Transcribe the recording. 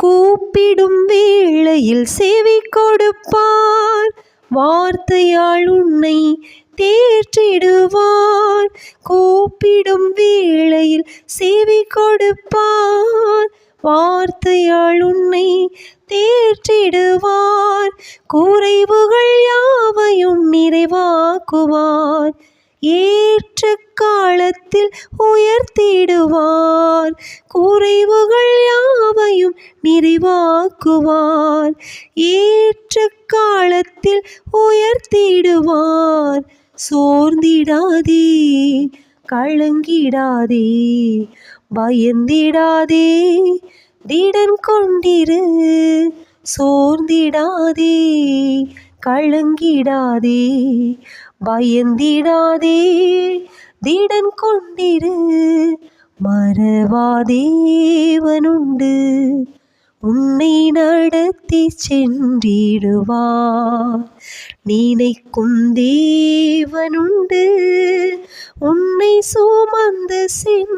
கூப்பிடும் வேளையில் செவி கொடுப்பார், வார்த்தையால் உன்னை தேற்றிடுவார். கூப்பிடும் வேளையில் செவி கொடுப்பார், வார்த்தையால் உன்னை தேற்றிடுவார். குறைவுகள் யாவையும் நிறைவாக்குவார், ஏற்ற காலத்தில் உயர்த்திடுவார். குறைவுகள் யாவையும் நிறைவாக்குவார், ஏற்ற காலத்தில் உயர்த்திடுவார். சோர்ந்திடாதே, கலங்கிடாதே, பயந்திடாதே, திடன் கொண்டிரு. சோர்ந்திடாதே, கலங்கிடாதே, பயந்திடாதே, திடன் கொண்டிரு. மறவாதேவனுண்டு, உன்னை நடத்தி சென்றிடுவார். நினைக்கும் தேவனுண்டு, உன்னை சுமந்து சென்றிடுவார்.